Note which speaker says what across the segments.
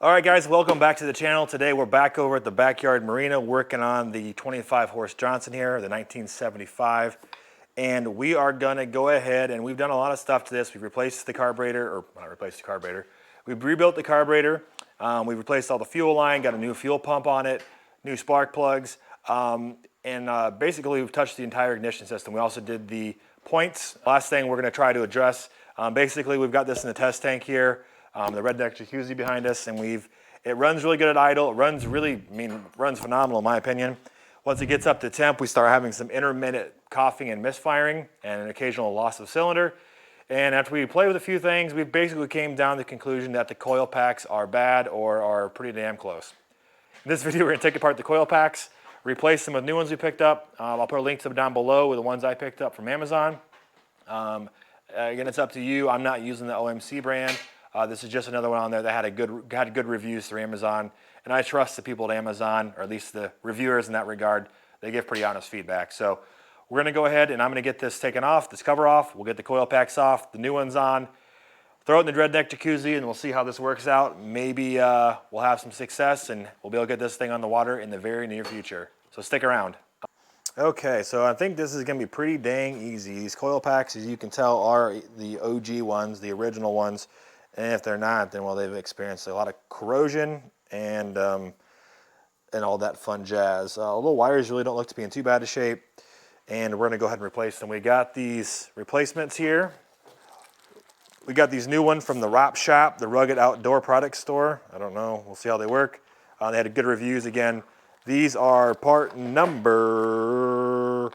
Speaker 1: All right, guys, welcome back to the channel. Today we're back over at the Backyard Marina working on the 25 horse Johnson here, the 1975. And we are gonna go ahead, and we've done a lot of stuff to this. We've replaced the carburetor, or not replaced the carburetor. We've rebuilt the carburetor. We've replaced all the fuel line, got a new fuel pump on it, new spark plugs. Basically we've touched the entire ignition system. We also did the points. Last thing we're gonna try to address, basically we've got this in the test tank here. The redneck jacuzzi behind us, and it runs really good at idle. It runs runs phenomenal in my opinion. Once it gets up to temp, we start having some intermittent coughing and misfiring and an occasional loss of cylinder. And after we play with a few things, we basically came down to the conclusion that the coil packs are bad or are pretty damn close. In this video, we're gonna take apart the coil packs, replace them with new ones we picked up. I'll put a link to them down below with the ones I picked up from Amazon. Again, it's up to you. I'm not using the OMC brand. This is just another one on there that had good reviews through Amazon, and I trust the people at Amazon, or at least the reviewers in that regard. They give pretty honest feedback. So we're going to go ahead and I'm going to get this taken off, this cover off. We'll get the coil packs off, the new ones on, throw it in the redneck jacuzzi, and we'll see how this works out. Maybe we'll have some success, and we'll be able to get this thing on the water in the very near future. So stick around. Okay, so I think this is going to be pretty dang easy. These coil packs, as you can tell, are the OG ones, the original ones. And if they're not, then well, they've experienced a lot of corrosion and all that fun jazz. Although wires really don't look to be in too bad a shape, and we're gonna go ahead and replace them. We got these replacements here. We got these new ones from the ROP shop, the Rugged Outdoor Product Store. I don't know, we'll see how they work. They had good reviews again. These are part number,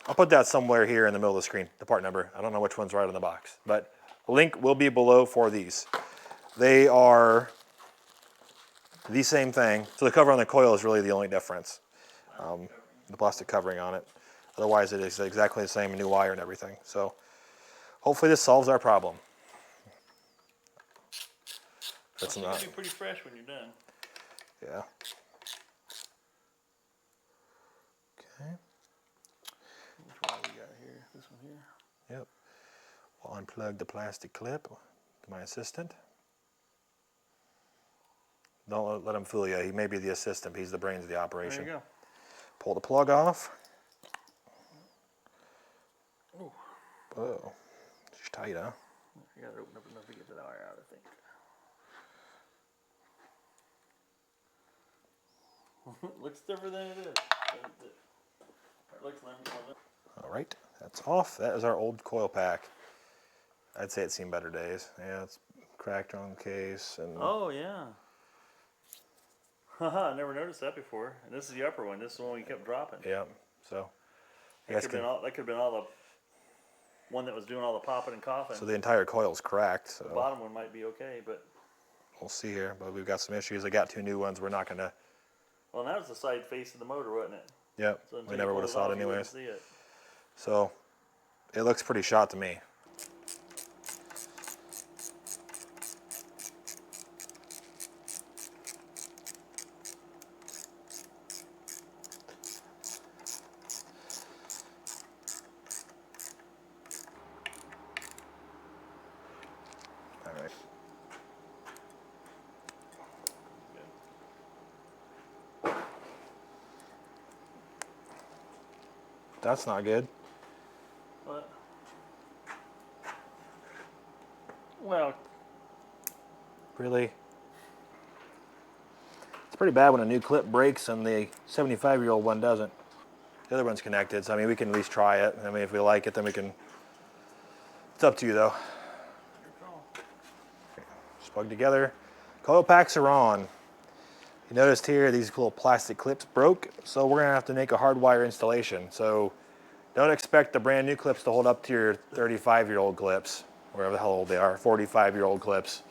Speaker 1: I'll put that somewhere here in the middle of the screen, the part number. I don't know which one's right on the box, but link will be below for these. They are the same thing. So the cover on the coil is really the only difference. The plastic covering on it. Otherwise it is exactly the same, new wire and everything. So hopefully this solves our problem.
Speaker 2: It's gonna be pretty fresh when you're done.
Speaker 1: Yeah. Okay.
Speaker 2: Which one we got here? This one here?
Speaker 1: Yep. I'll unplug the plastic clip to my assistant. Don't let him fool you. He may be the assistant, but he's the brains of the operation.
Speaker 2: There you go.
Speaker 1: Pull the plug off.
Speaker 2: Ooh.
Speaker 1: Oh, it's tight, huh?
Speaker 2: You gotta open up enough to get the wire out, I think. Looks different than it is. It looks like
Speaker 1: All right, that's off. That is our old coil pack. I'd say it's seen better days. Yeah, it's cracked on case and.
Speaker 2: Oh yeah. Haha, I never noticed that before. And this is the upper one. This is the one we kept dropping.
Speaker 1: Yeah. So.
Speaker 2: That could have been all the one that was doing all the popping and coughing.
Speaker 1: So the entire coil's cracked. So.
Speaker 2: The bottom one might be okay, but.
Speaker 1: We'll see here, but we've got some issues. I got two new ones. We're not gonna.
Speaker 2: Well, that was the side face of the motor, wasn't it?
Speaker 1: Yep.
Speaker 2: So
Speaker 1: we never would have saw it anyways.
Speaker 2: See it.
Speaker 1: So it looks pretty shot to me. All right. That's not good.
Speaker 2: What? Well,
Speaker 1: Really? It's pretty bad when a new clip breaks and the 75-year-old one doesn't. The other one's connected, so I mean we can at least try it. I mean if we like it, then we can. It's up to you though. Just plug together. Coil packs are on. You noticed here these little plastic clips broke, so we're gonna have to make a hardwire installation. So don't expect the brand new clips to hold up to your 35-year-old clips, wherever the hell old they are, 45-year-old clips.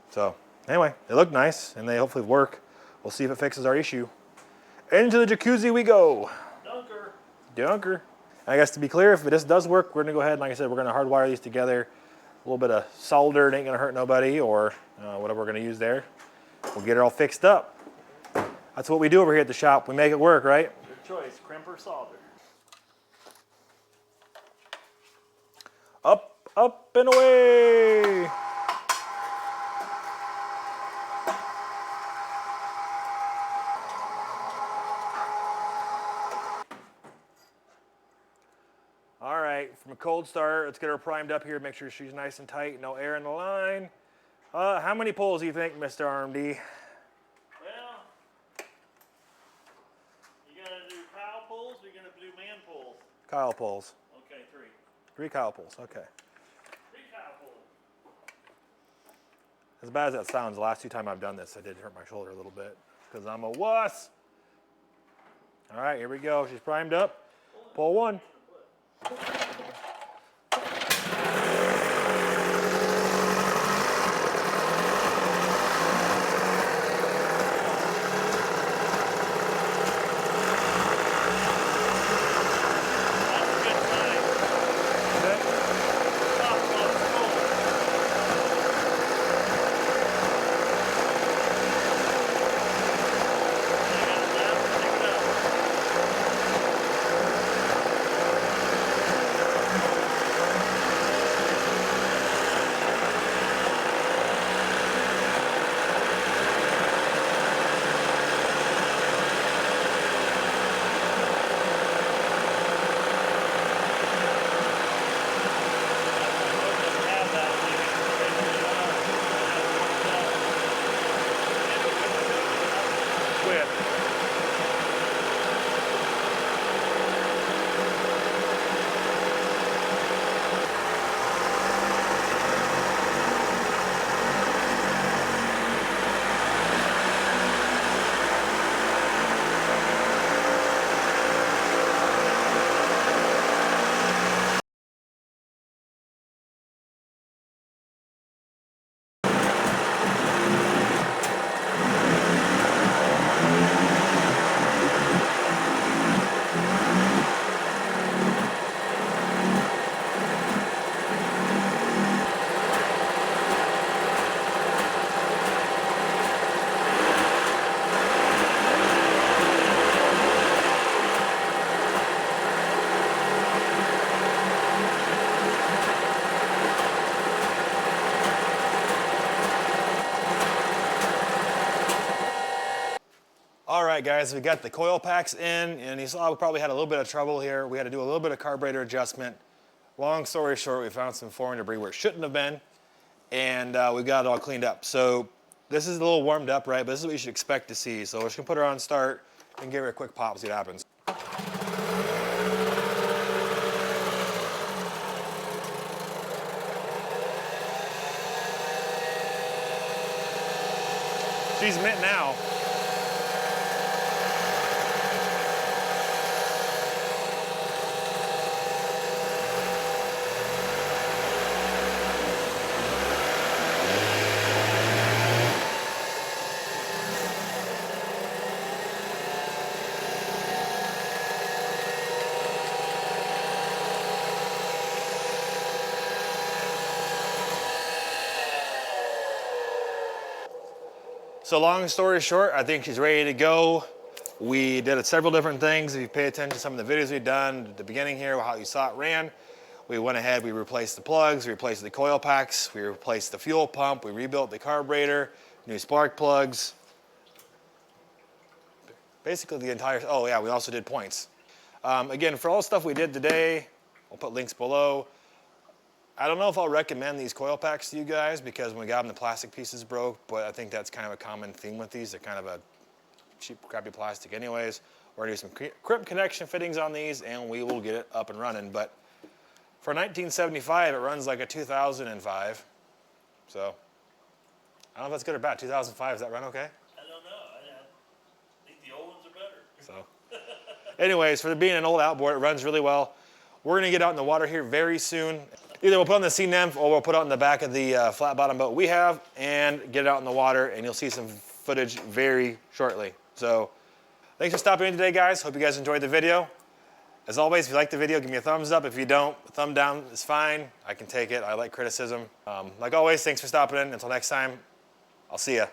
Speaker 1: So anyway, they look nice and they hopefully work. We'll see if it fixes our issue. Into the jacuzzi we go.
Speaker 2: dunker.
Speaker 1: Dunker. I guess to be clear, if this does work, we're gonna go ahead and like I said, we're gonna hardwire these together. A little bit of solder, it ain't gonna hurt nobody, or whatever we're gonna use there. We'll get it all fixed up. That's what we do over here at the shop. We make it work, right?
Speaker 2: Good choice, crimp or solder.
Speaker 1: Up, up and away. cold start. Let's get her primed up here. Make sure she's nice and tight. No air in the line. How many pulls do you think, Mr. RMD?
Speaker 2: Well, you gotta do Kyle pulls, or you gonna do man pulls?
Speaker 1: Kyle pulls.
Speaker 2: Okay, 3.
Speaker 1: 3 Kyle pulls, okay.
Speaker 2: 3 Kyle pulls.
Speaker 1: As bad as that sounds, the last 2 times I've done this, I did hurt my shoulder a little bit because I'm a wuss. All right, here we go. She's primed up. Pull 1. All right, guys, we got the coil packs in, and you saw we probably had a little bit of trouble here. We had to do a little bit of carburetor adjustment. Long story short, we found some foreign debris where it shouldn't have been, and we got it all cleaned up. So this is a little warmed up, right? But this is what you should expect to see. So we're just gonna put her on start and give her a quick pop, see what happens. She's mint now. So long story short, I think she's ready to go. We did several different things. If you pay attention to some of the videos we've done at the beginning here, how you saw it ran, we went ahead, we replaced the plugs, we replaced the coil packs, we replaced the fuel pump, we rebuilt the carburetor, new spark plugs. Basically the entire, oh yeah, we also did points. Again, for all the stuff we did today, we'll put links below. I don't know if I'll recommend these coil packs to you guys because when we got them, the plastic pieces broke, but I think that's kind of a common theme with these. They're kind of a cheap, crappy plastic anyways. We're gonna do some crimp connection fittings on these and we will get it up and running. But for 1975, it runs like a 2005. So, I don't know if that's good or bad. 2005, does that run okay?
Speaker 2: I don't know. I think the old ones are better.
Speaker 1: So, anyways, for being an old outboard, it runs really well. We're gonna get out in the water here very soon. Either we'll put on the sea nymph or we'll put it on the back of the flat bottom boat we have and get it out in the water, and you'll see some footage very shortly. So thanks for stopping in today, guys. Hope you guys enjoyed the video. As always, if you like the video, give me a thumbs up. If you don't, a thumb down is fine. I can take it. I like criticism. Like always, thanks for stopping in. Until next time, I'll see ya.